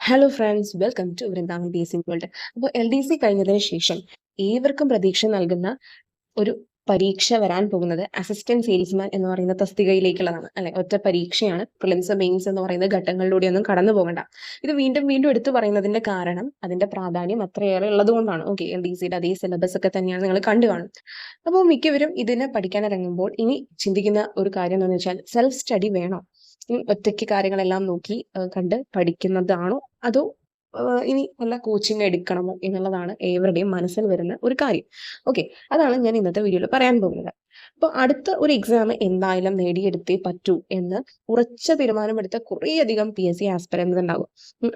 Hello friends, welcome to Vrindavan dazing world. അപ്പോൾ LDC കഴിഞ്ഞതിന് ശേഷം ഏവർക്കും പ്രതീക്ഷ നൽകുന്ന ഒരു പരീക്ഷ വരാൻ പോകുന്നത് അസിസ്റ്റന്റ് സെയിൽസ്മാൻ എന്ന് പറയുന്ന തസ്തികയിലേക്കുള്ളതാണ് അല്ലെ. ഒറ്റ പരീക്ഷയാണ്. പ്രിലിംസ് മെയിൻസ് എന്ന് പറയുന്ന ഘട്ടങ്ങളിലൂടെ ഒന്നും കടന്നു പോകണ്ട. ഇത് വീണ്ടും വീണ്ടും എടുത്തു പറയുന്നതിന്റെ കാരണം അതിന്റെ പ്രാധാന്യം അത്രയേറെ ഉള്ളതുകൊണ്ടാണ്. ഓക്കെ, LDCയുടെ അതേ സിലബസ് ഒക്കെ തന്നെയാണ് നിങ്ങൾ കണ്ടു കാണും. അപ്പോൾ മിക്കവരും ഇതിനെ പഠിക്കാൻ ഇറങ്ങുമ്പോൾ ഇനി ചിന്തിക്കുന്ന ഒരു കാര്യം എന്താണെന്ന് വെച്ചാൽ, സെൽഫ് സ്റ്റഡി വേണോ, ഒറ്റയ്ക്ക് കാര്യങ്ങളെല്ലാം നോക്കി കണ്ട് പഠിക്കുന്നതാണോ, അതോ ഇനി വല്ല കോച്ചിങ് എടുക്കണമോ എന്നുള്ളതാണ് ഏവരുടെയും മനസ്സിൽ വരുന്ന ഒരു കാര്യം. ഓക്കെ, അതാണ് ഞാൻ ഇന്നത്തെ വീഡിയോയിൽ പറയാൻ പോകുന്നത്. അപ്പോൾ അടുത്ത ഒരു എക്സാം എന്തായാലും നേടിയെടുത്തേ പറ്റൂ എന്ന് ഉറച്ച തീരുമാനമെടുത്ത കുറേയധികം PSC ആസ്പിരൻസ് ഉണ്ടാകും.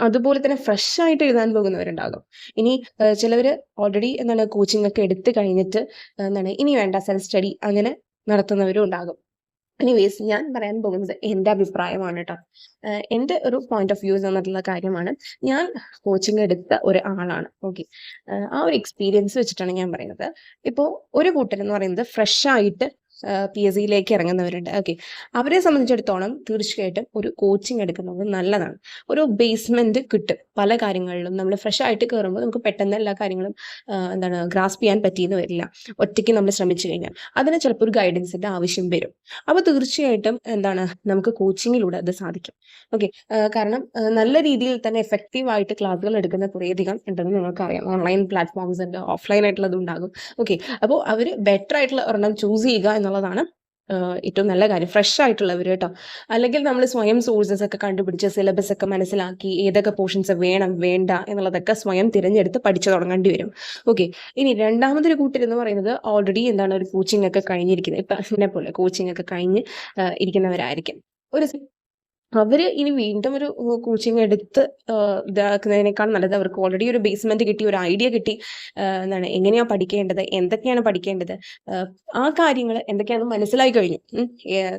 അതുപോലെ തന്നെ ഫ്രഷ് ആയിട്ട് എഴുതാൻ പോകുന്നവരുണ്ടാകും. ഇനി ചിലവർ ഓൾറെഡി എന്താണ് കോച്ചിങ് ഒക്കെ എടുത്തു കഴിഞ്ഞിട്ട് എന്താണ് ഇനി വേണ്ട സെൽഫ് സ്റ്റഡി അങ്ങനെ നടത്തുന്നവരും ഉണ്ടാകും. എനിവേസ്, ഞാൻ പറയാൻ പോകുന്നത് എൻ്റെ അഭിപ്രായമാണ് കേട്ടോ. എൻ്റെ ഒരു പോയിന്റ് ഓഫ് വ്യൂസ് എന്നിട്ടുള്ള കാര്യമാണ്. ഞാൻ കോച്ചിങ് എടുത്ത ഒരു ആളാണ്. ഓക്കെ, ആ ഒരു എക്സ്പീരിയൻസ് വെച്ചിട്ടാണ് ഞാൻ പറയുന്നത്. ഇപ്പോൾ ഒരു കൂട്ടരെന്ന് പറയുന്നത് ഫ്രഷ് ആയിട്ട് PSCയിലേക്ക് ഇറങ്ങുന്നവരുണ്ട്. ഓക്കെ, അവരെ സംബന്ധിച്ചിടത്തോളം തീർച്ചയായിട്ടും ഒരു കോച്ചിങ് എടുക്കുന്നത് നല്ലതാണ്. ഒരു ബേസ്മെന്റ് കിട്ടും. പല കാര്യങ്ങളിലും നമ്മൾ ഫ്രഷ് ആയിട്ട് കയറുമ്പോൾ നമുക്ക് പെട്ടെന്ന് എല്ലാ കാര്യങ്ങളും ഗ്രാസ്പ് ചെയ്യാൻ പറ്റിയെന്ന് വരില്ല. ഒറ്റയ്ക്ക് നമ്മൾ ശ്രമിച്ചു കഴിഞ്ഞാൽ അതിന് ചിലപ്പോൾ ഒരു ഗൈഡൻസിന്റെ ആവശ്യം വരും. അപ്പോൾ തീർച്ചയായിട്ടും നമുക്ക് കോച്ചിങ്ങിലൂടെ അത് സാധിക്കും. ഓക്കെ, കാരണം നല്ല രീതിയിൽ തന്നെ എഫക്റ്റീവ് ആയിട്ട് ക്ലാസ്സുകൾ എടുക്കുന്ന കുറേയധികം ഉണ്ടെന്ന് നിങ്ങൾക്കറിയാം. ഓൺലൈൻ പ്ലാറ്റ്ഫോംസ് ഉണ്ട്, ഓഫ്ലൈൻ ആയിട്ടുള്ളത് ഉണ്ടാകും. ഓക്കെ, അപ്പോൾ അവർ ബെറ്റർ ആയിട്ടുള്ള ഒരെണ്ണം ചൂസ് ചെയ്യുക എന്നുള്ളതാണ് ഏറ്റവും നല്ല കാര്യം. ഫ്രഷ് ആയിട്ടുള്ളവർ കേട്ടോ. അല്ലെങ്കിൽ നമ്മൾ സ്വയം സോഴ്സസ് ഒക്കെ കണ്ടുപിടിച്ച് സിലബസ് ഒക്കെ മനസ്സിലാക്കി ഏതൊക്കെ പോർഷൻസ് വേണം വേണ്ട എന്നുള്ളതൊക്കെ സ്വയം തിരഞ്ഞെടുത്ത് പഠിച്ചു തുടങ്ങേണ്ടി വരും. ഓക്കെ, ഇനി രണ്ടാമതൊരു കൂട്ടരെന്ന് പറയുന്നത് ഓൾറെഡി ഒരു കോച്ചിങ് ഒക്കെ കഴിഞ്ഞിരിക്കുന്നത്. ഇപ്പം എന്നെ പോലെ കോച്ചിങ് ഒക്കെ കഴിഞ്ഞ് ഇരിക്കുന്നവരായിരിക്കും. ഒരു അവര് ഇനി വീണ്ടും ഒരു കോച്ചിങ് എടുത്ത് ഇതാക്കുന്നതിനേക്കാൾ നല്ലത് അവർക്ക് ഓൾറെഡി ഒരു ബേസ്മെന്റ് കിട്ടി, ഒരു ഐഡിയ കിട്ടി, എങ്ങനെയാ പഠിക്കേണ്ടത്, എന്തൊക്കെയാണ് പഠിക്കേണ്ടത്, ആ കാര്യങ്ങൾ എന്തൊക്കെയാണെന്ന് മനസ്സിലായി കഴിഞ്ഞു.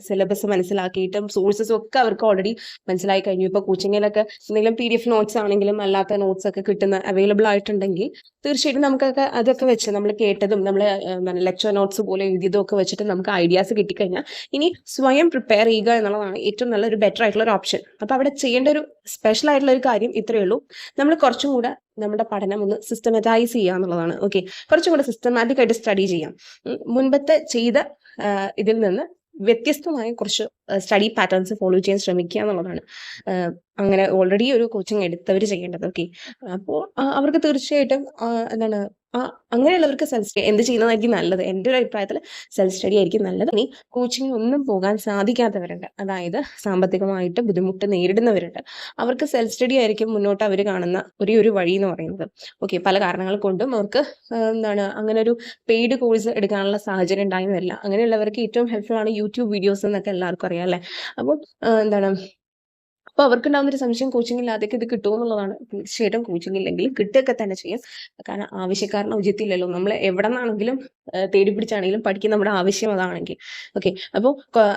സിലബസ് മനസ്സിലാക്കിയിട്ടും സോഴ്സസും ഒക്കെ അവർക്ക് ഓൾറെഡി മനസ്സിലായി കഴിഞ്ഞു. ഇപ്പൊ കോച്ചിങ്ങിലൊക്കെ എന്തെങ്കിലും PDF നോട്ട്സ് ആണെങ്കിലും അല്ലാത്ത നോട്ട്സ് ഒക്കെ കിട്ടുന്ന അവൈലബിൾ ആയിട്ടുണ്ടെങ്കിൽ തീർച്ചയായിട്ടും നമുക്കൊക്കെ അതൊക്കെ വെച്ച് നമ്മൾ കേട്ടതും നമ്മൾ ലെക്ചർ നോട്ട്സ് പോലെ എഴുതിയതും ഒക്കെ വെച്ചിട്ട് നമുക്ക് ഐഡിയാസ് കിട്ടിക്കഴിഞ്ഞാൽ ഇനി സ്വയം പ്രിപ്പയർ ചെയ്യുക എന്നുള്ളതാണ് ഏറ്റവും നല്ലൊരു ബെറ്റർ ആയിട്ടുള്ള ഒരു ഓപ്ഷൻ. അപ്പൊ അവിടെ ചെയ്യേണ്ട ഒരു സ്പെഷ്യൽ ആയിട്ടുള്ള ഒരു കാര്യം ഇത്രയേ ഉള്ളൂ. നമ്മൾ കുറച്ചും കൂടെ നമ്മുടെ പഠനം ഒന്ന് സിസ്റ്റമാറ്റൈസ് ചെയ്യുക എന്നുള്ളതാണ്. ഓക്കെ, കുറച്ചും കൂടെ സിസ്റ്റമാറ്റിക് ആയിട്ട് സ്റ്റഡി ചെയ്യാം. മുൻപത്തെ ചെയ്ത ഇതിൽ നിന്ന് വ്യത്യസ്തമായ കുറച്ച് സ്റ്റഡി പാറ്റേൺസ് ഫോളോ ചെയ്യാൻ ശ്രമിക്കുക എന്നുള്ളതാണ് അങ്ങനെ ഓൾറെഡി ഒരു കോച്ചിങ് എടുത്തവർ ചെയ്യേണ്ടത്. ഓക്കെ, അപ്പോൾ അവർക്ക് തീർച്ചയായിട്ടും അങ്ങനെയുള്ളവർക്ക് സെൽഫ് സ്റ്റഡി എന്ത് ചെയ്യുന്നതായിരിക്കും നല്ലത്. എൻ്റെ ഒരു അഭിപ്രായത്തിൽ സെൽഫ് സ്റ്റഡി ആയിരിക്കും നല്ലത്. ഇനി കോച്ചിങ് ഒന്നും പോകാൻ സാധിക്കാത്തവരുണ്ട്, അതായത് സാമ്പത്തികമായിട്ട് ബുദ്ധിമുട്ട് നേരിടുന്നവരുണ്ട്. അവർക്ക് സെൽഫ് സ്റ്റഡി ആയിരിക്കും മുന്നോട്ട് അവർ കാണുന്ന ഒരു വഴി എന്ന് പറയുന്നത്. ഓക്കെ, പല കാരണങ്ങൾ കൊണ്ടും അവർക്ക് അങ്ങനെ ഒരു പെയ്ഡ് കോഴ്സ് എടുക്കാനുള്ള സാഹചര്യം ഉണ്ടായി വരില്ല. അങ്ങനെയുള്ളവർക്ക് ഏറ്റവും ഹെൽപ്ഫുൾ ആണ് യൂട്യൂബ് വീഡിയോസ് എന്നൊക്കെ എല്ലാവർക്കും അറിയാം അല്ലേ. അപ്പോൾ അപ്പോൾ അവർക്കുണ്ടാകുന്ന ഒരു സംശയം, കോച്ചിങ് ഇല്ലാതെയൊക്കെ ഇത് കിട്ടുമോ എന്നുള്ളതാണ്. തീർച്ചയായിട്ടും കോച്ചിങ് ഇല്ലെങ്കിൽ കിട്ടുകയൊക്കെ തന്നെ ചെയ്യും. കാരണം ആവശ്യക്കാരന് ഔചിത്യമില്ലല്ലോ. നമ്മൾ എവിടെ നിന്നാണെങ്കിലും തേടി പിടിച്ചാണെങ്കിലും പഠിക്കുന്ന നമ്മുടെ ആവശ്യം അതാണെങ്കിൽ. ഓക്കെ, അപ്പോൾ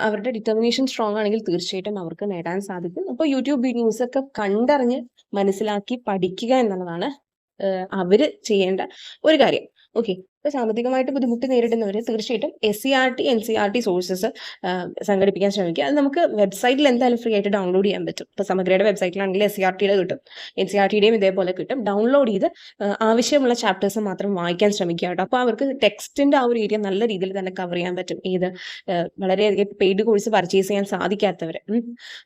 അവരുടെ ഡിറ്റർമിനേഷൻ സ്ട്രോങ് ആണെങ്കിൽ തീർച്ചയായിട്ടും അവർക്ക് നേടാൻ സാധിക്കും. അപ്പോൾ യൂട്യൂബ് വീഡിയോസ് ഒക്കെ കണ്ടറിഞ്ഞ് മനസ്സിലാക്കി പഠിക്കുക എന്നുള്ളതാണ് അവര് ചെയ്യേണ്ട ഒരു കാര്യം. ഓക്കെ, ഇപ്പൊ സാമ്പത്തികമായിട്ട് ബുദ്ധിമുട്ട് നേരിടുന്നവർ തീർച്ചയായിട്ടും SCERT NCERT സോഴ്സസ് സംഘടിപ്പിക്കാൻ ശ്രമിക്കുക. അത് നമുക്ക് വെബ്സൈറ്റിൽ എന്തായാലും ഫ്രീ ആയിട്ട് ഡൗൺലോഡ് ചെയ്യാൻ പറ്റും. ഇപ്പൊ സമഗ്രയുടെ വെബ്സൈറ്റിലാണെങ്കിൽ SCERTയുടെ കിട്ടും, NCERTയുടെയും ഇതേപോലെ കിട്ടും. ഡൗൺലോഡ് ചെയ്ത് ആവശ്യമുള്ള ചാപ്റ്റേഴ്സ് മാത്രം വായിക്കാൻ ശ്രമിക്കുക കേട്ടോ. അപ്പോൾ അവർക്ക് ടെക്സ്റ്റിന്റെ ആ ഒരു ഏരിയ നല്ല രീതിയിൽ തന്നെ കവർ ചെയ്യാൻ പറ്റും. വളരെയധികം പെയ്ഡ് കോഴ്സ് പർച്ചേസ് ചെയ്യാൻ സാധിക്കാത്തവർ.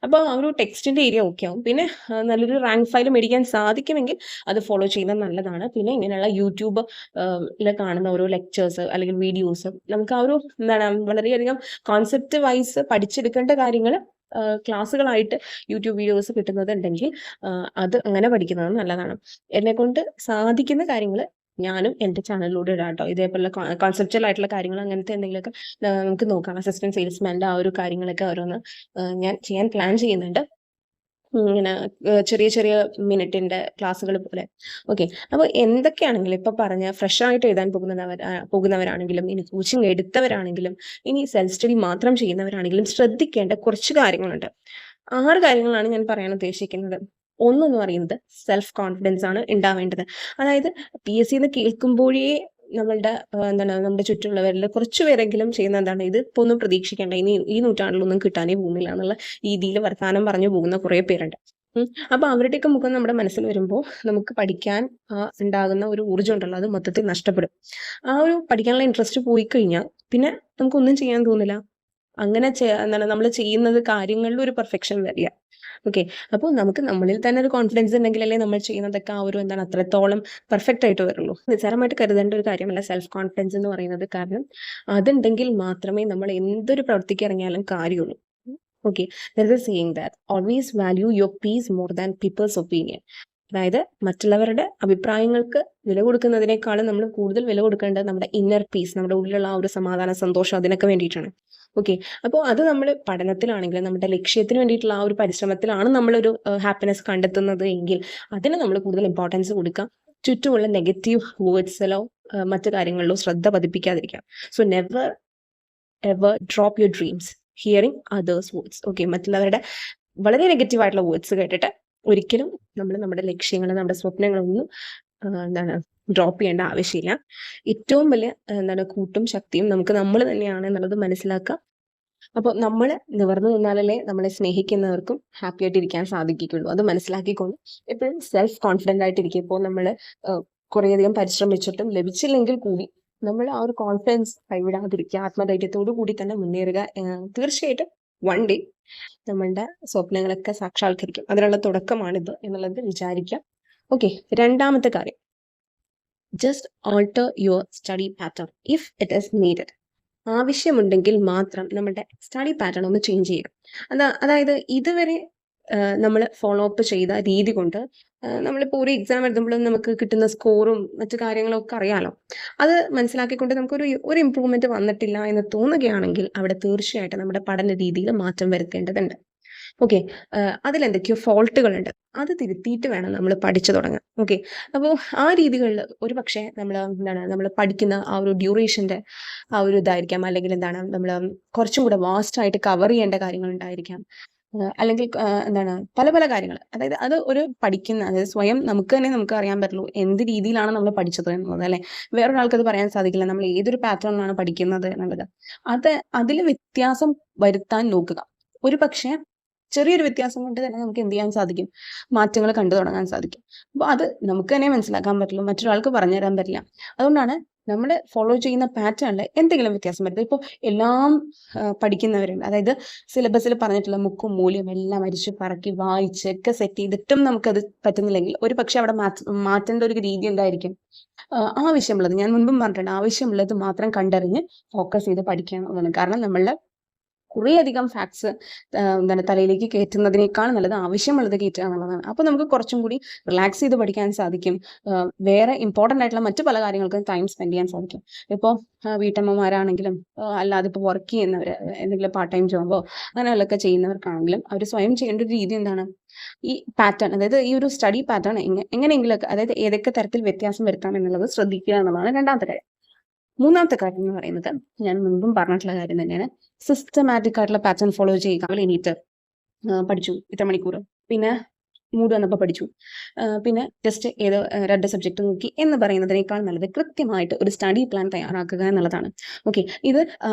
അപ്പോൾ ആ ഒരു ടെക്സ്റ്റിന്റെ ഏരിയ ഓക്കെ ആവും. പിന്നെ നല്ലൊരു റാങ്ക് ഫയൽ മേടിക്കാൻ സാധിക്കുമെങ്കിൽ അത് ഫോളോ ചെയ്യുന്നത് നല്ലതാണ്. പിന്നെ ഇങ്ങനെയുള്ള യൂട്യൂബ് കാണുന്ന ഓരോ ലെക്ചേഴ്സ് അല്ലെങ്കിൽ വീഡിയോസ് നമുക്ക് ആ ഒരു വളരെയധികം കോൺസെപ്റ്റ് വൈസ് പഠിച്ചെടുക്കേണ്ട കാര്യങ്ങൾ ക്ലാസ്സുകളായിട്ട് യൂട്യൂബ് വീഡിയോസ് കിട്ടുന്നതുണ്ടെങ്കിൽ അത് അങ്ങനെ പഠിക്കുന്നത് നല്ലതാണ്. എന്നെ കൊണ്ട് സാധിക്കുന്ന കാര്യങ്ങൾ ഞാനും എൻ്റെ ചാനലിലൂടെ ഇടാം കേട്ടോ. ഇതേപോലെ കോൺസെപ്റ്റൽ ആയിട്ടുള്ള കാര്യങ്ങൾ അങ്ങനത്തെ എന്തെങ്കിലുമൊക്കെ നമുക്ക് നോക്കാം. അസിസ്റ്റന്റ് സെയിൽസ്മാൻ്റെ ആ ഒരു കാര്യങ്ങളൊക്കെ ഓരോന്ന് ഞാൻ ചെയ്യാൻ പ്ലാൻ ചെയ്യുന്നുണ്ട്. ഇങ്ങനെ ചെറിയ ചെറിയ മിനിറ്റിന്റെ ക്ലാസ്സുകൾ പോലെ. ഓക്കെ, അപ്പോൾ എന്തൊക്കെയാണെങ്കിലും ഇപ്പൊ പറഞ്ഞ ഫ്രഷ് ആയിട്ട് എഴുതാൻ പോകുന്നവരാണെങ്കിലും ഇനി കോച്ചിങ് എടുത്തവരാണെങ്കിലും ഇനി സെൽഫ് സ്റ്റഡി മാത്രം ചെയ്യുന്നവരാണെങ്കിലും ശ്രദ്ധിക്കേണ്ട കുറച്ച് കാര്യങ്ങളുണ്ട്. 6 കാര്യങ്ങളാണ് ഞാൻ പറയാൻ ഉദ്ദേശിക്കുന്നത്. ഒന്നെന്ന് പറയുന്നത് സെൽഫ് കോൺഫിഡൻസ് ആണ് ഉണ്ടാവേണ്ടത്. അതായത് PSC എന്ന് കേൾക്കുമ്പോഴേ നമ്മുടെ ചുറ്റുമുള്ളവരിൽ കുറച്ചു പേരെങ്കിലും ചെയ്യുന്ന ഇത് ഇപ്പോൾ ഒന്നും പ്രതീക്ഷിക്കേണ്ട, ഇനി ഈ നൂറ്റാണ്ടിലൊന്നും കിട്ടാനേ പോകുന്നില്ല എന്നുള്ള രീതിയിൽ വർത്താനം പറഞ്ഞു പോകുന്ന കുറേ പേരുണ്ട്. അപ്പോൾ അവരുടെയൊക്കെ മുഖം നമ്മുടെ മനസ്സിൽ വരുമ്പോൾ നമുക്ക് പഠിക്കാൻ ഉണ്ടാകുന്ന ഒരു ഊർജ്ജം ഉണ്ടല്ലോ അത് മൊത്തത്തിൽ നഷ്ടപ്പെടും. ആ ഒരു പഠിക്കാനുള്ള ഇൻട്രസ്റ്റ് പോയി കഴിഞ്ഞാൽ പിന്നെ നമുക്കൊന്നും ചെയ്യാൻ തോന്നില്ല. അങ്ങനെ എന്താണ് നമ്മൾ ചെയ്യുന്നത് കാര്യങ്ങളിൽ ഒരു പെർഫെക്ഷൻ വരിക. ഓക്കെ. അപ്പോൾ നമുക്ക് നമ്മളിൽ തന്നെ ഒരു കോൺഫിഡൻസ് ഉണ്ടെങ്കിലല്ലേ നമ്മൾ ചെയ്യുന്നതൊക്കെ ആ ഒരു എന്താണ് അത്രത്തോളം പെർഫെക്റ്റ് ആയിട്ട് വരുള്ളൂ. നിസ്സാരമായിട്ട് കരുതേണ്ട ഒരു കാര്യമല്ല സെൽഫ് കോൺഫിഡൻസ് എന്ന് പറയുന്നത്. കാരണം അതുണ്ടെങ്കിൽ മാത്രമേ നമ്മൾ എന്തൊരു പ്രവൃത്തിക്ക് ഇറങ്ങിയാലും കാര്യമുള്ളൂ. Okay. There is a saying that always value your peace more than people's opinion. അതായത് മറ്റുള്ളവരുടെ അഭിപ്രായങ്ങൾക്ക് വില കൊടുക്കുന്നതിനേക്കാളും നമ്മൾ കൂടുതൽ വില കൊടുക്കേണ്ടത് നമ്മുടെ ഇന്നർ പീസ്, നമ്മുടെ ഉള്ളിലുള്ള ആ ഒരു സമാധാന സന്തോഷം അതിനൊക്കെ വേണ്ടിയിട്ടാണ്. ഓക്കെ. അപ്പോൾ അത് നമ്മൾ പഠനത്തിലാണെങ്കിലും നമ്മുടെ ലക്ഷ്യത്തിന് വേണ്ടിയിട്ടുള്ള ആ ഒരു പരിശ്രമത്തിലാണ് നമ്മളൊരു ഹാപ്പിനെസ് കണ്ടെത്തുന്നത് എങ്കിൽ അതിന് നമ്മൾ കൂടുതൽ ഇമ്പോർട്ടൻസ് കൊടുക്കാം. ചുറ്റുമുള്ള നെഗറ്റീവ് വേർഡ്സിലോ മറ്റു കാര്യങ്ങളിലോ ശ്രദ്ധ പതിപ്പിക്കാതിരിക്കാം. So never ever drop your dreams hearing others words. Okay. മറ്റുള്ളവരുടെ വളരെ നെഗറ്റീവ് ആയിട്ടുള്ള വേർഡ്സ് കേട്ടിട്ട് ഒരിക്കലും നമ്മൾ നമ്മുടെ ലക്ഷ്യങ്ങൾ, നമ്മുടെ സ്വപ്നങ്ങളൊന്നും എന്താണ് ഡ്രോപ്പ് ചെയ്യേണ്ട ആവശ്യമില്ല. ഏറ്റവും വലിയ എന്താണ് കൂട്ടും ശക്തിയും നമുക്ക് നമ്മൾ തന്നെയാണ് എന്നുള്ളത് മനസ്സിലാക്കുക. അപ്പോൾ നമ്മൾ നിവർന്നു നിന്നാലല്ലേ നമ്മളെ സ്നേഹിക്കുന്നവർക്കും ഹാപ്പി ആയിട്ട് ഇരിക്കാൻ സാധിക്കുകയുള്ളൂ. അത് മനസ്സിലാക്കിക്കൊണ്ട് എപ്പോഴും സെൽഫ് കോൺഫിഡൻ്റ് ആയിട്ടിരിക്കും. ഇപ്പോൾ നമ്മൾ കുറേയധികം പരിശ്രമിച്ചിട്ടും ലഭിച്ചില്ലെങ്കിൽ കൂടി നമ്മൾ ആ ഒരു കോൺഫിഡൻസ് കൈവിടാതിരിക്കുക, ആത്മധൈര്യത്തോടു കൂടി തന്നെ മുന്നേറുക. തീർച്ചയായിട്ടും വൺ ഡേ നമ്മളുടെ സ്വപ്നങ്ങളൊക്കെ സാക്ഷാത്കരിക്കും. അതിനുള്ള തുടക്കമാണിത് എന്നുള്ളത് വിചാരിക്കാം. ഓക്കെ. രണ്ടാമത്തെ കാര്യം, just alter your study pattern if it is needed. ആവശ്യമുണ്ടെങ്കിൽ മാത്രം നമ്മുടെ സ്റ്റഡി പാറ്റേൺ ഒന്ന് ചേഞ്ച് ചെയ്യുക. അതായത് ഇതുവരെ നമ്മൾ ഫോളോ അപ്പ് ചെയ്ത രീതി കൊണ്ട് നമ്മളിപ്പോൾ ഒരു എക്സാം എഴുതുമ്പോഴും നമുക്ക് കിട്ടുന്ന സ്കോറും മറ്റു കാര്യങ്ങളും ഒക്കെ അറിയാലോ. അത് മനസ്സിലാക്കിക്കൊണ്ട് നമുക്കൊരു ഇമ്പ്രൂവ്മെന്റ് വന്നിട്ടില്ല എന്ന് തോന്നുകയാണെങ്കിൽ അവിടെ തീർച്ചയായിട്ടും നമ്മുടെ പഠന രീതിയിൽ മാറ്റം വരുത്തേണ്ടതുണ്ട്. ഓക്കെ. അതിലെന്തൊക്കെയോ ഫോൾട്ടുകളുണ്ട്, അത് തിരുത്തിയിട്ട് വേണം നമ്മൾ പഠിച്ചു തുടങ്ങാൻ. ഓക്കെ. അപ്പോൾ ആ രീതികളിൽ ഒരു പക്ഷേ നമ്മൾ പഠിക്കുന്ന ആ ഒരു ഡ്യൂറേഷൻ്റെ ആ ഒരു ഇതായിരിക്കാം, അല്ലെങ്കിൽ നമ്മൾ കുറച്ചും കൂടെ വാസ്റ്റ് ആയിട്ട് കവർ ചെയ്യേണ്ട കാര്യങ്ങൾ ഉണ്ടായിരിക്കാം, അല്ലെങ്കിൽ പല പല കാര്യങ്ങൾ. അതായത് അത് ഒരു അതായത് സ്വയം നമുക്ക് അറിയാൻ പറ്റുള്ളൂ എന്ത് രീതിയിലാണ് നമ്മൾ പഠിച്ചത് എന്നുള്ളത്, അല്ലെ. വേറൊരാൾക്ക് അത് പറയാൻ സാധിക്കില്ല നമ്മൾ ഏതൊരു പാറ്റേണിലാണ് പഠിക്കുന്നത് എന്നുള്ളത്. അതിൽ വ്യത്യാസം വരുത്താൻ നോക്കുക. ഒരു പക്ഷേ ചെറിയൊരു വ്യത്യാസം കൊണ്ട് തന്നെ നമുക്ക് എന്ത് ചെയ്യാൻ സാധിക്കും, മാറ്റങ്ങൾ കണ്ടു തുടങ്ങാൻ സാധിക്കും. അപ്പോൾ അത് നമുക്ക് തന്നെ മനസ്സിലാക്കാൻ പറ്റുള്ളൂ, മറ്റൊരാൾക്ക് പറഞ്ഞു തരാൻ പറ്റില്ല. അതുകൊണ്ടാണ് നമ്മൾ ഫോളോ ചെയ്യുന്ന പാറ്റേണിൽ എന്തെങ്കിലും വ്യത്യാസം വരുന്നത്. ഇപ്പോൾ എല്ലാം പഠിക്കുന്നവരുണ്ട്, അതായത് സിലബസിൽ പറഞ്ഞിട്ടുള്ള മുക്കും മൂല്യം എല്ലാം അരിച്ച് പറക്കി വായിച്ചൊക്കെ സെറ്റ് ചെയ്തിട്ടും നമുക്കത് പറ്റുന്നില്ലെങ്കിൽ ഒരു പക്ഷെ അവിടെ മാറ്റേണ്ട ഒരു രീതി എന്തായിരിക്കും, ആവശ്യമുള്ളത്, ഞാൻ മുൻപും പറഞ്ഞിട്ടുണ്ട്, ആവശ്യമുള്ളത് മാത്രം കണ്ടറിഞ്ഞ് ഫോക്കസ് ചെയ്ത് പഠിക്കുക എന്നുള്ളതാണ്. കാരണം നമ്മളുടെ കുറേയധികം ഫാക്ട്സ് തലയിലേക്ക് കയറ്റുന്നതിനേക്കാൾ നല്ലത് ആവശ്യമുള്ളത് കയറ്റുക എന്നുള്ളതാണ്. അപ്പോൾ നമുക്ക് കുറച്ചും കൂടി റിലാക്സ് ചെയ്ത് പഠിക്കാൻ സാധിക്കും. വേറെ ഇമ്പോർട്ടൻ്റ് ആയിട്ടുള്ള മറ്റു പല കാര്യങ്ങൾക്കും ടൈം സ്പെൻഡ് ചെയ്യാൻ സാധിക്കും. ഇപ്പോൾ വീട്ടമ്മമാരാണെങ്കിലും അല്ലാതെ ഇപ്പോൾ വർക്ക് ചെയ്യുന്നവർ, എന്തെങ്കിലും പാർട്ട് ടൈം ജോബോ അങ്ങനെയുള്ളതൊക്കെ ചെയ്യുന്നവർക്കാണെങ്കിലും അവർ സ്വയം ചെയ്യേണ്ട ഒരു രീതി എന്താണ്, ഈ പാറ്റേൺ, അതായത് ഈ ഒരു സ്റ്റഡി പാറ്റേൺ എങ്ങനെയെങ്കിലുമൊക്കെ, അതായത് ഏതൊക്കെ തരത്തിൽ വ്യത്യാസം വരുത്താം എന്നുള്ളത് ശ്രദ്ധിക്കുക എന്നുള്ളതാണ് രണ്ടാമത്തെ കാര്യം. മൂന്നാമത്തെ കാര്യം എന്ന് പറയുന്നത് ഞാൻ മുൻപും പറഞ്ഞിട്ടുള്ള കാര്യം തന്നെയാണ്, സിസ്റ്റമാറ്റിക് ആയിട്ടുള്ള പാറ്റേൺ ഫോളോ ചെയ്യുക. എണീറ്റ് പഠിച്ചു ഇത്ര മണിക്കൂർ, പിന്നെ മൂഡ് വന്നപ്പോൾ പഠിച്ചു, പിന്നെ ജസ്റ്റ് ഏതോ 2 സബ്ജക്റ്റ് നോക്കി എന്ന് പറയുന്നതിനേക്കാൾ നല്ലത് കൃത്യമായിട്ട് ഒരു സ്റ്റഡി പ്ലാൻ തയ്യാറാക്കുക എന്നുള്ളതാണ്. ഓക്കെ. ഇത്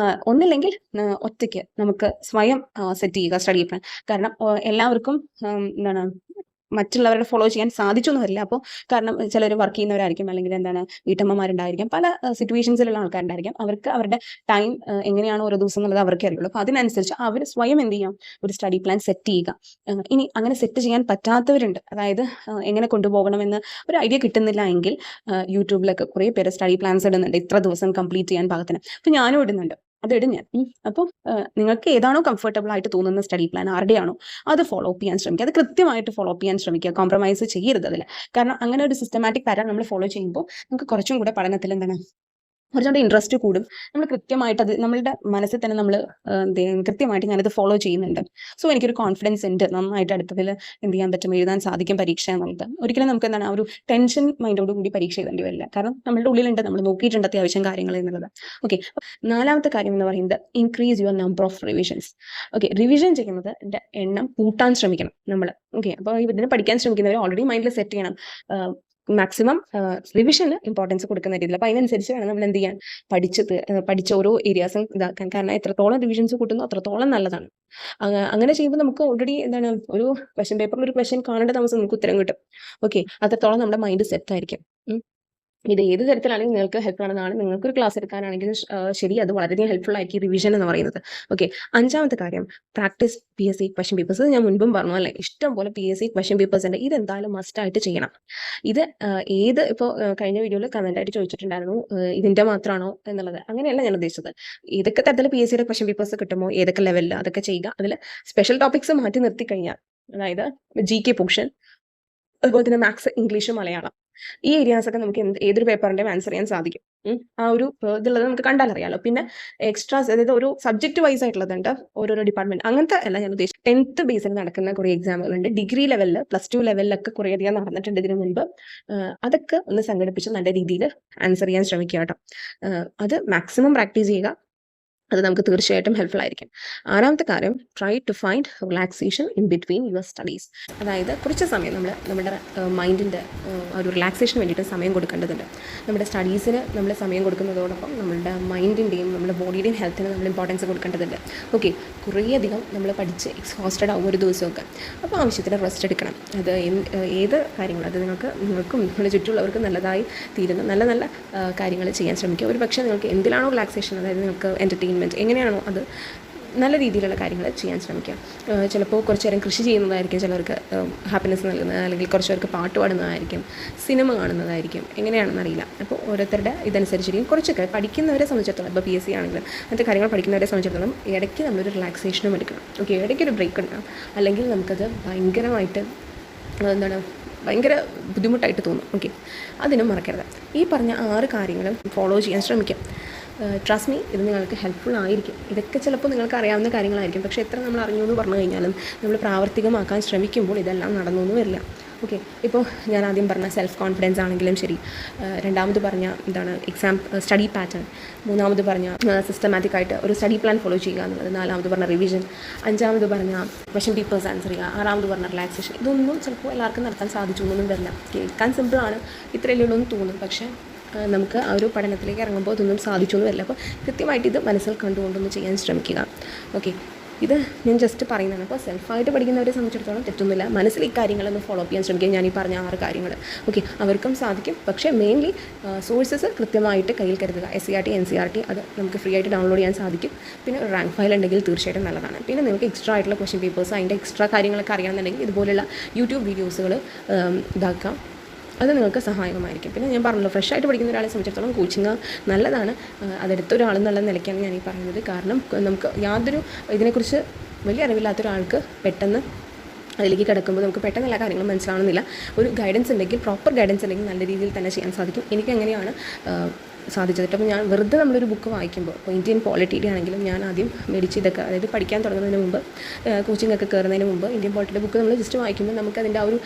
ഒന്നില്ലെങ്കിൽ ഒറ്റയ്ക്ക് നമുക്ക് സ്വയം സെറ്റ് ചെയ്യുക സ്റ്റഡി പ്ലാൻ. കാരണം എല്ലാവർക്കും മറ്റുള്ളവരുടെ ഫോളോ ചെയ്യാൻ സാധിച്ചൊന്നും വരില്ല. അപ്പോൾ കാരണം ചിലർ വർക്ക് ചെയ്യുന്നവരായിരിക്കും, അല്ലെങ്കിൽ വീട്ടമ്മമാരുണ്ടായിരിക്കാം, പല സിറ്റുവേഷൻസിലുള്ള ആൾക്കാരുണ്ടായിരിക്കും. അവർക്ക് അവരുടെ ടൈം എങ്ങനെയാണ് ഓരോ ദിവസം എന്നുള്ളത് അവർക്ക് അറിയുള്ളൂ. അപ്പോൾ അതിനനുസരിച്ച് അവർ സ്വയം എന്ത് ചെയ്യാം, ഒരു സ്റ്റഡി പ്ലാൻ സെറ്റ് ചെയ്യുക. ഇനി അങ്ങനെ സെറ്റ് ചെയ്യാൻ പറ്റാത്തവരുണ്ട്, അതായത് എങ്ങനെ കൊണ്ടുപോകണമെന്ന് ഒരു ഐഡിയ കിട്ടുന്നില്ല എങ്കിൽ യൂട്യൂബിലൊക്കെ കുറേ പേര് സ്റ്റഡി പ്ലാൻസ് ഇടുന്നുണ്ട്, ഇത്ര ദിവസം കംപ്ലീറ്റ് ചെയ്യാൻ പാകത്തിന്. അപ്പോൾ ഞാനും ഇടുന്നുണ്ട്, അതിടും ഞാൻ. അപ്പോൾ നിങ്ങൾക്ക് ഏതാണോ കംഫർട്ടബിൾ ആയിട്ട് തോന്നുന്ന സ്റ്റഡി പ്ലാൻ ആരുടെയാണോ അത് ഫോളോ അപ്പ് ചെയ്യാൻ ശ്രമിക്കുക. അത് കൃത്യമായിട്ട് ഫോളോ അപ്പ് ചെയ്യാൻ ശ്രമിക്കുക, കോംപ്രമൈസ് ചെയ്യരുത് അതിൽ. കാരണം അങ്ങനെ ഒരു സിസ്റ്റമാറ്റിക് പാറ്റേൺ നമ്മൾ ഫോളോ ചെയ്യുമ്പോൾ നമുക്ക് കുറച്ചും കൂടെ പഠനത്തിൽ കുറച്ചുകൂടെ ഇൻട്രസ്റ്റ് കൂടും. നമ്മൾ കൃത്യമായിട്ട് അത് നമ്മളുടെ മനസ്സിൽ തന്നെ നമ്മൾ കൃത്യമായിട്ട് ഞാനത് ഫോളോ ചെയ്യുന്നുണ്ട്, സോ എനിക്കൊരു കോൺഫിഡൻസ് ഉണ്ട്, നന്നായിട്ട് അടുത്തതിൽ എന്ത് ചെയ്യാൻ പറ്റും, എഴുതാൻ സാധിക്കും പരീക്ഷ എന്നുള്ളത്. ഒരിക്കലും നമുക്ക് ആ ഒരു ടെൻഷൻ മൈൻഡോട് കൂടി പരീക്ഷ എഴുതേണ്ടി വരില്ല. കാരണം നമ്മളുടെ ഉള്ളിലുണ്ട്, നമ്മൾ നോക്കിയിട്ടുണ്ട് അത്യാവശ്യം കാര്യങ്ങൾ എന്നുള്ളത്. ഓക്കെ. നാലാമത്തെ കാര്യം എന്ന് പറയുന്നത് increase your number of revisions. Okay. Revision ചെയ്യുന്നതിൻ്റെ എണ്ണം കൂട്ടാൻ ശ്രമിക്കണം നമ്മൾ. ഓക്കെ. അപ്പോൾ ഇതിന് പഠിക്കാൻ ശ്രമിക്കുന്നവർ ഓൾറെഡി മൈൻഡിൽ സെറ്റ് ചെയ്യണം, മാക്സിമം റിവിഷന് ഇമ്പോർട്ടൻസ് കൊടുക്കുന്ന രീതിയിൽ. അപ്പോൾ അതിനനുസരിച്ച് വേണം നമ്മൾ എന്ത് ചെയ്യാൻ, പഠിച്ച ഓരോ ഏരിയാസും ഇതാക്കാൻ. കാരണം എത്രത്തോളം റിവിഷൻസ് കൂട്ടുന്നു അത്രത്തോളം നല്ലതാണ്. അങ്ങനെ ചെയ്യുമ്പോൾ നമുക്ക് ഓൾറെഡി എന്താണ്, ഒരു ക്വസ്റ്റ്യൻ പേപ്പറിൽ ഒരു ക്വസ്റ്റ്യൻ കാണേണ്ട താമസം നമുക്ക് ഉത്തരം കിട്ടും. ഓക്കെ, അത്രത്തോളം നമ്മുടെ മൈൻഡ് സെറ്റ് ആയിരിക്കും. ഇത് ഏത് തരത്തിലാണെങ്കിൽ നിങ്ങൾക്ക് ഹെൽപ്പ് ആണെന്നാണ്. നിങ്ങൾക്കൊരു ക്ലാസ് എടുക്കാനാണെങ്കിലും ശരി, അത് വളരെയധികം ഹെൽപ്ഫുൾ ആയിരിക്കും റിവിഷൻ എന്ന് പറയുന്നത്. ഓക്കെ, 5ാമത്തെ കാര്യം പ്രാക്ടീസ് PSC ക്വസ്റ്റ്യൻ പേപ്പേഴ്സ്. ഞാൻ മുൻപും പറഞ്ഞു അല്ലേ, ഇഷ്ടം പോലെ PSC ക്വസ്റ്റ്യൻ പേപ്പേഴ്സ് ഉണ്ട്. ഇതെന്തായാലും മസ്റ്റ് ആയിട്ട് ചെയ്യണം. ഇത് ഇപ്പോൾ കഴിഞ്ഞ വീഡിയോയിൽ കമന്റ് ആയിട്ട് ചോദിച്ചിട്ടുണ്ടായിരുന്നു ഇതിന്റെ മാത്രമാണോ എന്നുള്ളത്. അങ്ങനെയല്ല ഞാൻ ഉദ്ദേശിച്ചത്. ഏതൊക്കെ തരത്തിൽ PSCയുടെ ക്വസ്റ്റ്യൻ പേപ്പേഴ്സ് കിട്ടുമോ, ഏതൊക്കെ ലെവലിൽ, അതൊക്കെ ചെയ്യുക. അതിൽ സ്പെഷ്യൽ ടോപ്പിക്സ് മാറ്റി നിർത്തി കഴിഞ്ഞാൽ, അതായത് GK പോർഷൻ, അതുപോലെ തന്നെ മാത്സ്, ഇംഗ്ലീഷ്, മലയാളം, ഈ ഏരിയാസ് ഒക്കെ നമുക്ക് ഏതൊരു പേപ്പറിന്റെയും ആൻസർ ചെയ്യാൻ സാധിക്കും. ആ ഒരു ഇതുള്ളത് നമുക്ക് കണ്ടാൽ അറിയാലോ. പിന്നെ എക്സ്ട്രാസ്, അതായത് ഒരു സബ്ജക്ട് വൈസ് ആയിട്ടുള്ളതുണ്ട് ഓരോരോ ഡിപ്പാർട്ട്മെന്റ്. അങ്ങനത്തെ അല്ല ഞാൻ ഉദ്ദേശിച്ചത്. 10th ബേസിൽ നടക്കുന്ന കുറേ എക്സാമുകളുണ്ട്. ഡിഗ്രി ലെവലിൽ, +2 ലെവലിലൊക്കെ കുറേയധികം നടന്നിട്ടുണ്ട് ഇതിനു മുൻപ്. അതൊക്കെ ഒന്ന് സംഘടിപ്പിച്ച് നല്ല രീതിയിൽ ആൻസർ ചെയ്യാൻ ശ്രമിക്കുക കേട്ടോ. അത് മാക്സിമം പ്രാക്ടീസ് ചെയ്യുക. അത് നമുക്ക് തീർച്ചയായിട്ടും ഹെൽപ്ഫുൾ ആയിരിക്കും. 6ാമത്തെ കാര്യം, try to find relaxation in between your studies. അതായത് കുറച്ച് സമയം നമ്മുടെ മൈൻഡിൻ്റെ ഒരു റിലാക്സേഷന് വേണ്ടിയിട്ട് സമയം കൊടുക്കേണ്ടതുണ്ട്. നമ്മുടെ സ്റ്റഡീസിന് നമ്മൾ സമയം കൊടുക്കുന്നതോടൊപ്പം നമ്മളുടെ മൈൻഡിൻ്റെയും നമ്മുടെ ബോഡിയുടെയും ഹെൽത്തിന് നമ്മൾ ഇമ്പോർട്ടൻസ് കൊടുക്കേണ്ടതുണ്ട്. ഓക്കെ, കുറേയധികം നമ്മൾ പഠിച്ച് എക്സ്ഹോസ്റ്റഡ് ആവും ഒരു ദിവസമൊക്കെ. അപ്പോൾ ആവശ്യത്തിന് റെസ്റ്റ് എടുക്കണം. അത് ഏത് കാര്യങ്ങളും, അത് നിങ്ങൾക്കും നിങ്ങളുടെ ചുറ്റുമുള്ളവർക്കും നല്ലതായി തീരുന്ന നല്ല നല്ല കാര്യങ്ങൾ ചെയ്യാൻ ശ്രമിക്കുക. ഒരു പക്ഷേ നിങ്ങൾക്ക് എന്തിലാണോ റിലാക്സേഷൻ, അതായത് നിങ്ങൾക്ക് എൻ്റർടൈൻമെൻറ്റ് എങ്ങനെയാണോ അത് നല്ല രീതിയിലുള്ള കാര്യങ്ങൾ ചെയ്യാൻ ശ്രമിക്കുക. ചിലപ്പോൾ കുറച്ച് നേരം കൃഷി ചെയ്യുന്നതായിരിക്കും ചിലർക്ക് ഹാപ്പിനെസ് നൽകുന്നത്, അല്ലെങ്കിൽ കുറച്ച് പേർക്ക് പാട്ട് പാടുന്നതായിരിക്കും, സിനിമ കാണുന്നതായിരിക്കും, എങ്ങനെയാണെന്നറിയില്ല. അപ്പോൾ ഓരോരുത്തരുടെ ഇതനുസരിച്ചിരിക്കും. കുറച്ചൊക്കെ പഠിക്കുന്നവരെ സംബന്ധിച്ചിടത്തോളം, ഇപ്പോൾ PSC ആണെങ്കിലും അങ്ങനത്തെ കാര്യങ്ങൾ പഠിക്കുന്നവരെ സംബന്ധിച്ചിടത്തോളം ഇടയ്ക്ക് നമ്മളൊരു റിലാക്സേഷനും എടുക്കണം. ഓക്കെ, ഇടയ്ക്കൊരു ബ്രേക്ക് ഉണ്ടാകും. അല്ലെങ്കിൽ നമുക്കത് ഭയങ്കരമായിട്ട് ഭയങ്കര ബുദ്ധിമുട്ടായിട്ട് തോന്നും. ഓക്കെ, അതിനും മറക്കരുത്. ഈ പറഞ്ഞ 6 കാര്യങ്ങളും ഫോളോ ചെയ്യാൻ ശ്രമിക്കാം. ട്രസ്റ്റ് മീ, ഇത് നിങ്ങൾക്ക് ഹെൽപ്ഫുൾ ആയിരിക്കും. ഇതൊക്കെ ചിലപ്പോൾ നിങ്ങൾക്ക് അറിയാവുന്ന കാര്യങ്ങളായിരിക്കും. പക്ഷേ എത്ര നമ്മൾ അറിഞ്ഞു എന്ന് പറഞ്ഞു കഴിഞ്ഞാലും നമ്മൾ പ്രാവർത്തികമാക്കാൻ ശ്രമിക്കുമ്പോൾ ഇതെല്ലാം നടന്നു എന്ന് വരില്ല. ഓക്കെ, ഇപ്പോൾ ഞാൻ ആദ്യം പറഞ്ഞ സെൽഫ് കോൺഫിഡൻസ് ആണെങ്കിലും ശരി, രണ്ടാമത് പറഞ്ഞ എക്സാം സ്റ്റഡി പാറ്റേൺ, മൂന്നാമത് പറഞ്ഞ സിസ്റ്റമാറ്റിക് ആയിട്ട് ഒരു സ്റ്റഡി പ്ലാൻ ഫോളോ ചെയ്യുക എന്നുള്ളത്, നാലാമത് പറഞ്ഞ റിവിഷൻ, 5ാമത് പറഞ്ഞ ക്വസ്റ്റ്യൻ പേപ്പേഴ്സ് ആൻസർ ചെയ്യുക, 6ാമത് പറഞ്ഞ റിലാക്സേഷൻ. ഇതൊന്നും ചിലപ്പോൾ എല്ലാവർക്കും നടത്താൻ സാധിച്ചു എന്നൊന്നും വരില്ല. കേൾക്കാൻ സിമ്പിളാണ്, ഇത്രയല്ലേ ഉള്ളൂ എന്ന് തോന്നും. പക്ഷേ നമുക്ക് ആ ഒരു പഠനത്തിലേക്ക് ഇറങ്ങുമ്പോൾ ഇതൊന്നും സാധിച്ചു എന്ന് വരില്ല. അപ്പോൾ കൃത്യമായിട്ട് ഇത് മനസ്സിൽ കണ്ടുകൊണ്ടൊന്ന് ചെയ്യാൻ ശ്രമിക്കുക. ഓക്കെ, ഇത് ഞാൻ ജസ്റ്റ് പറയുന്നതാണ്. അപ്പോൾ സെൽഫായിട്ട് പഠിക്കുന്നവരെ സംബന്ധിച്ചിടത്തോളം തെറ്റൊന്നുമില്ല. മനസ്സിൽ ഈ കാര്യങ്ങളൊന്ന് ഫോളോ അപ്പ് ചെയ്യാൻ ശ്രമിക്കുക. ഞാൻ ഈ പറഞ്ഞ 6 കാര്യങ്ങൾ. ഓക്കെ, അവർക്കും സാധിക്കും. പക്ഷേ മെയിൻലി സോഴ്സസ് കൃത്യമായിട്ട് കയ്യിൽ കരുതുക. SCERT NCERT അത് നമുക്ക് ഫ്രീ ആയിട്ട് ഡൗൺലോഡ് ചെയ്യാൻ സാധിക്കും. പിന്നെ ഒരു റാങ്ക് ഫയൽ ഉണ്ടെങ്കിൽ തീർച്ചയായിട്ടും നല്ലതാണ്. പിന്നെ നിങ്ങൾക്ക് എക്സ്ട്രാ ആയിട്ടുള്ള ക്വസ്റ്റ്യൻ പേപ്പേഴ്സ്, അതിൻ്റെ എക്സ്ട്രാ കാര്യങ്ങളൊക്കെ അറിയാമെന്നുണ്ടെങ്കിൽ ഇതുപോലുള്ള യൂട്യൂബ് വീഡിയോസുകൾ ഇതാക്കാം. അത് നിങ്ങൾക്ക് സഹായകമായിരിക്കും. പിന്നെ ഞാൻ പറഞ്ഞല്ലോ, ഫ്രഷ് ആയിട്ട് പഠിക്കുന്ന ഒരാളെ സംബന്ധിച്ചിടത്തോളം കോച്ചിങ് നല്ലതാണ്. അതെടുത്ത ഒരാളെന്നുള്ള നിലയ്ക്കാണ് ഞാൻ ഈ പറയുന്നത്. കാരണം നമുക്ക് യാതൊരു ഇതിനെക്കുറിച്ച് വലിയ അറിവില്ലാത്ത ഒരാൾക്ക് പെട്ടെന്ന് അതിലേക്ക് കിടക്കുമ്പോൾ നമുക്ക് പെട്ടെന്ന് എല്ലാ കാര്യങ്ങളും മനസ്സിലാവുന്നില്ല. ഒരു ഗൈഡൻസ് ഉണ്ടെങ്കിൽ, പ്രോപ്പർ ഗൈഡൻസ് ഉണ്ടെങ്കിൽ നല്ല രീതിയിൽ തന്നെ ചെയ്യാൻ സാധിക്കും. എനിക്കങ്ങനെയാണ് സാധിച്ചത്. അപ്പോൾ ഞാൻ വെറുതെ നമ്മളൊരു ബുക്ക് വായിക്കുമ്പോൾ, ഇപ്പോൾ ഇന്ത്യൻ പോളിറ്റിയുടെ ആണെങ്കിലും ഞാൻ ആദ്യം മേടിച്ച് ഇതൊക്കെ, അതായത് പഠിക്കാൻ തുടങ്ങുന്നതിന് മുമ്പ്, കോച്ചിങ് ഒക്കെ കയറുന്നതിന് മുമ്പ് ഇന്ത്യൻ പോളിറ്റിയുടെ ബുക്ക് നമ്മൾ ജസ്റ്റ് വായിക്കുമ്പോൾ നമുക്ക് അതിൻ്റെ ആ ഒരു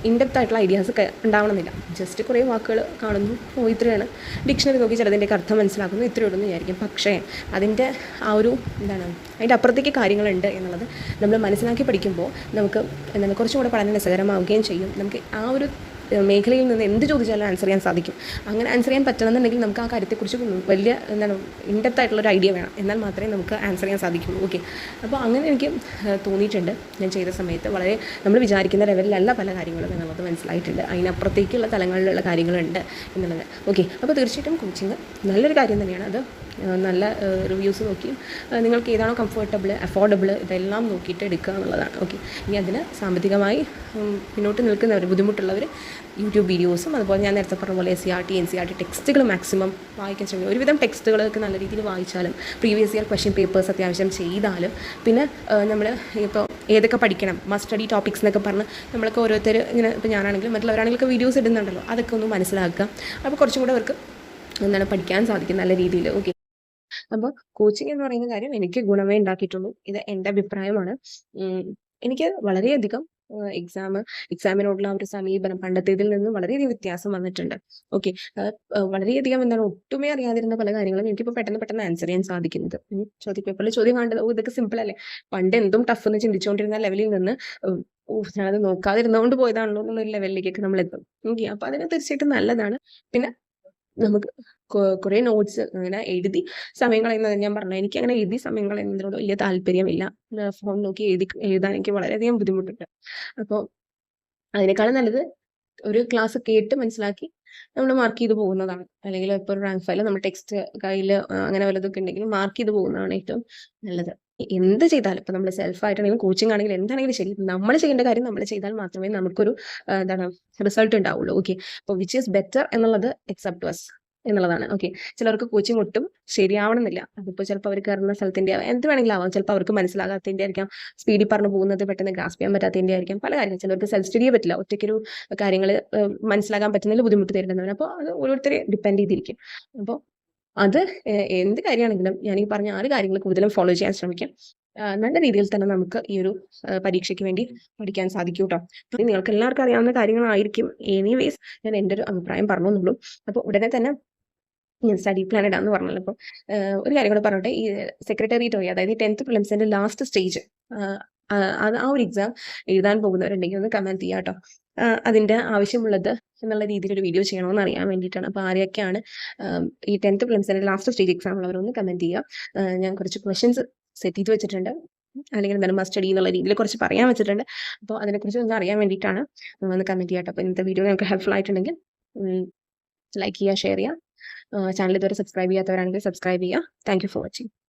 ഇൻഡെപ്ത് ആയിട്ടുള്ള ഐഡിയാസ് ഉണ്ടാവണമെന്നില്ല. ജസ്റ്റ് കുറേ വാക്കുകൾ കാണുന്നു, ഇത്രയാണ്, ഡിക്ഷണറി നോക്കി ചിലതിൻ്റെയൊക്കെ അർത്ഥം മനസ്സിലാക്കുന്നു, ഇത്രയേ ഉള്ളൂ എന്ന് വിചാരിക്കും. പക്ഷേ അതിൻ്റെ ആ ഒരു അതിൻ്റെ അപ്പുറത്തേക്ക് കാര്യങ്ങളുണ്ട് എന്നുള്ളത് നമ്മൾ മനസ്സിലാക്കി പഠിക്കുമ്പോൾ നമുക്ക് കുറച്ചും കൂടെ പഠനം രസകരമാവുകയും ചെയ്യും. നമുക്ക് ആ ഒരു മേഖലയിൽ നിന്ന് എന്ത് ചോദിച്ചാലും ആൻസർ ചെയ്യാൻ സാധിക്കും. അങ്ങനെ ആൻസർ ചെയ്യാൻ പറ്റണമെന്നുണ്ടെങ്കിൽ നമുക്ക് ആ കാര്യത്തെക്കുറിച്ച് വലിയ ഇൻഡെപ്ത് ആയിട്ടുള്ളൊരു ഐഡിയ വേണം. എന്നാൽ മാത്രമേ നമുക്ക് ആൻസർ ചെയ്യാൻ സാധിക്കുള്ളൂ. ഓക്കെ, അപ്പോൾ അങ്ങനെ എനിക്ക് തോന്നിയിട്ടുണ്ട്. ഞാൻ ചെയ്ത സമയത്ത് വളരെ നമ്മൾ വിചാരിക്കുന്ന ലെവലിലല്ല പല കാര്യങ്ങളും എന്നുള്ളത് മനസ്സിലായിട്ടുണ്ട്. അതിനപ്പുറത്തേക്കുള്ള തലങ്ങളിലുള്ള കാര്യങ്ങളുണ്ട് എന്നുള്ളത്. ഓക്കെ, അപ്പോൾ തീർച്ചയായിട്ടും കോച്ചിങ് നല്ലൊരു കാര്യം തന്നെയാണ്. അത് നല്ല റിവ്യൂസ് നോക്കിയും നിങ്ങൾക്ക് ഏതാണോ കംഫർട്ടബിൾ, അഫോർഡബിൾ, ഇതെല്ലാം നോക്കിയിട്ട് എടുക്കുക എന്നുള്ളതാണ്. ഓക്കെ, ഇനി അതിന് സാമ്പത്തികമായി മുന്നോട്ട് നിൽക്കുന്നവർ, ബുദ്ധിമുട്ടുള്ളവർ യൂട്യൂബ് വീഡിയോസും അതുപോലെ ഞാൻ നേരത്തെ പറഞ്ഞ പോലെ SCERT NCERT ടെക്സ്റ്റുകൾ മാക്സിമം വായിക്കാൻ ശ്രമിക്കുക. ഒരുവിധം ടെക്സ്റ്റുകളൊക്കെ നല്ല രീതിയിൽ വായിച്ചാലും, പ്രീവിയസ് ഇയർ ക്വസ്റ്റ്യൻ പേപ്പേഴ്സ് അത്യാവശ്യം ചെയ്താലും, പിന്നെ നമ്മൾ ഇപ്പോൾ ഏതൊക്കെ പഠിക്കണം, മസ്റ്റ് സ്റ്റഡി ടോപ്പിക്സ് എന്നൊക്കെ പറഞ്ഞ് നമ്മളൊക്കെ ഓരോരുത്തർ ഇങ്ങനെ, ഇപ്പോൾ ഞാനാണെങ്കിലും മറ്റുള്ളവരാണെങ്കിലൊക്കെ വീഡിയോസ് ഇടുന്നുണ്ടല്ലോ, അതൊക്കെ ഒന്ന് മനസ്സിലാക്കുക. അപ്പോൾ കുറച്ചും കൂടെ അവർക്ക് പഠിക്കാൻ സാധിക്കും നല്ല രീതിയിൽ. ഓക്കെ, അപ്പോൾ കോച്ചിങ് എന്ന് പറയുന്ന കാര്യം എനിക്ക് ഗുണമേ ഉണ്ടാക്കിയിട്ടുള്ളൂ. ഇത് എൻ്റെ അഭിപ്രായമാണ്. എനിക്ക് വളരെയധികം എക്സാമിനോടുള്ള ആ ഒരു സമീപനം പണ്ടത്തേതിൽ നിന്നും വളരെയധികം വ്യത്യാസം വന്നിട്ടുണ്ട്. ഓക്കെ. വളരെയധികം എന്താണ് ഒട്ടുമേ അറിയാതിരുന്ന പല കാര്യങ്ങളും എനിക്കിപ്പോൾ പെട്ടെന്ന് പെട്ടെന്ന് ആൻസർ ചെയ്യാൻ സാധിക്കുന്നത്. ചോദ്യപേപ്പറിൽ ചോദ്യം കണ്ടത് ഓ ഇതൊക്കെ സിമ്പിൾ അല്ലേ, പണ്ട് എന്തും ടഫ് എന്ന് ചിന്തിച്ചുകൊണ്ടിരുന്ന ലെവലിൽ നിന്ന് ഓ ഞാനത് നോക്കാതിരുന്നുകൊണ്ട് പോയതാണല്ലോ എന്നുള്ളൊരു ലെവലിലേക്കൊക്കെ നമ്മൾ എത്തും. ഓക്കെ. അപ്പൊ അതിന് തീർച്ചയായിട്ടും നല്ലതാണ്. പിന്നെ നമുക്ക് കുറേ നോട്ട്സ് അങ്ങനെ എഴുതി സമയം കളയുന്നത് ഞാൻ പറഞ്ഞു. എനിക്കങ്ങനെ എഴുതി സമയം കളയുന്നതിനോട് വലിയ താല്പര്യമില്ല. ഫോൺ നോക്കി എഴുതാൻ എനിക്ക് വളരെയധികം ബുദ്ധിമുട്ടുണ്ട്. അപ്പോൾ അതിനേക്കാളും നല്ലത് ഒരു ക്ലാസ് കേട്ട് മനസ്സിലാക്കി നമ്മൾ മാർക്ക് ചെയ്ത് പോകുന്നതാണ്. അല്ലെങ്കിൽ ഇപ്പോൾ ഒരു റാങ്ക് ഫയൽ നമ്മൾ ടെക്സ്റ്റ് കയ്യിൽ അങ്ങനെ വല്ലതൊക്കെ ഉണ്ടെങ്കിൽ മാർക്ക് ചെയ്ത് പോകുന്നതാണ് ഏറ്റവും നല്ലത്. എന്ത് ചെയ്താലും ഇപ്പൊ നമ്മൾ സെൽഫ് ആയിട്ടാണെങ്കിലും കോച്ചിങ് ആണെങ്കിലും എന്താണെങ്കിലും ശരി, നമ്മൾ ചെയ്യേണ്ട കാര്യം നമ്മൾ ചെയ്താൽ മാത്രമേ നമുക്കൊരു എന്താണ് റിസൾട്ട് ഉണ്ടാവുള്ളൂ. ഓക്കെ. അപ്പോൾ വിച്ച് ഈസ് ബെറ്റർ എന്നുള്ളത് എക്സെപ്റ്റ് അസ് എന്നുള്ളതാണ്. ഓക്കെ. ചിലർക്ക് കോച്ചിങ് ഒട്ടും ശരിയാവണമെന്നില്ല. അതിപ്പോൾ ചിലപ്പോൾ അവർ കയറുന്ന സ്ഥലത്തിന്റെ എന്ത് വേണമെങ്കിലും ആവാം. ചിലപ്പോൾ അവർക്ക് മനസ്സിലാകാത്തതിന്റെ ആയിരിക്കാം, സ്പീഡിൽ പറഞ്ഞു പോകുന്നത് പെട്ടെന്ന് ഗ്രാസ്പ് ചെയ്യാൻ പറ്റാത്തതിന്റെ ആയിരിക്കാം, പല കാര്യങ്ങൾ. ചിലർക്ക് സെൽഫ് സ്റ്റഡിയെ പറ്റില്ല, ഒറ്റയ്ക്കൊരു കാര്യങ്ങൾ മനസ്സിലാക്കാൻ പറ്റുന്നതിൽ ബുദ്ധിമുട്ട് തരുന്നവർ. അപ്പോൾ അത് ഓരോരുത്തരെ ഡിപ്പെൻഡ് ചെയ്തിരിക്കും. അപ്പോൾ അത് എന്ത് കാര്യമാണെങ്കിലും ഞാൻ ഈ പറഞ്ഞ 6 കാര്യങ്ങൾ കൂടുതലും ഫോളോ ചെയ്യാൻ ശ്രമിക്കാം. നല്ല രീതിയിൽ തന്നെ നമുക്ക് ഈ ഒരു പരീക്ഷയ്ക്ക് വേണ്ടി പഠിക്കാൻ സാധിക്കും കേട്ടോ. നിങ്ങൾക്ക് എല്ലാവർക്കും അറിയാവുന്ന കാര്യങ്ങളായിരിക്കും. എനിവേസ് ഞാൻ എൻ്റെ ഒരു അഭിപ്രായം പറഞ്ഞെന്നുള്ളൂ. അപ്പോൾ ഉടനെ തന്നെ ഞാൻ സ്റ്റഡി പ്ലാൻ ഇടാന്ന് പറഞ്ഞല്ലോ. അപ്പോൾ ഒരു കാര്യം കൂടെ പറഞ്ഞോട്ടെ. ഈ സെക്രട്ടേറിയറ്റ് വഴി, അതായത് 10th പ്രിലിംസിന്റെ ലാസ്റ്റ് സ്റ്റേജ്, അത് ആ ഒരു എക്സാം എഴുതാൻ പോകുന്നവരുണ്ടെങ്കിൽ ഒന്ന് കമന്റ് ചെയ്യാം കേട്ടോ. അതിന്റെ ആവശ്യമുള്ളത് എന്നുള്ള രീതിയിൽ ഒരു വീഡിയോ ചെയ്യണമെന്ന് അറിയാൻ വേണ്ടിയിട്ടാണ്. അപ്പോൾ ആരെയൊക്കെയാണ് ഈ 10th പ്രിലിംസിന്റെ ലാസ്റ്റ് സ്റ്റേജ് എക്സാം ഉള്ളവരൊന്ന് കമന്റ് ചെയ്യുക. ഞാൻ കുറച്ച് ക്വസ്റ്റ്യൻസ് സെറ്റ് ചെയ്ത് വെച്ചിട്ടുണ്ട്, അല്ലെങ്കിൽ എന്താണ് മസ്റ്റ് സ്റ്റഡി എന്നുള്ള രീതിയിൽ കുറച്ച് പറയാൻ വെച്ചിട്ടുണ്ട്. അപ്പോൾ അതിനെക്കുറിച്ച് ഒന്ന് അറിയാൻ വേണ്ടിയിട്ടാണ് ഒന്ന് കമന്റ് ചെയ്യാം കേട്ടോ. അപ്പോൾ ഇന്നത്തെ വീഡിയോ നിങ്ങൾക്ക് ഹെൽപ്ഫുൾ ആയിട്ടുണ്ടെങ്കിൽ ലൈക്ക് ചെയ്യുക, ഷെയർ ചെയ്യുക. ചാനൽ ഇതുവരെ സബ്സ്ക്രൈബ് ചെയ്യാത്തവരാണെങ്കിൽ സബ്സ്ക്രൈബ് ചെയ്യുക. Thank you for watching.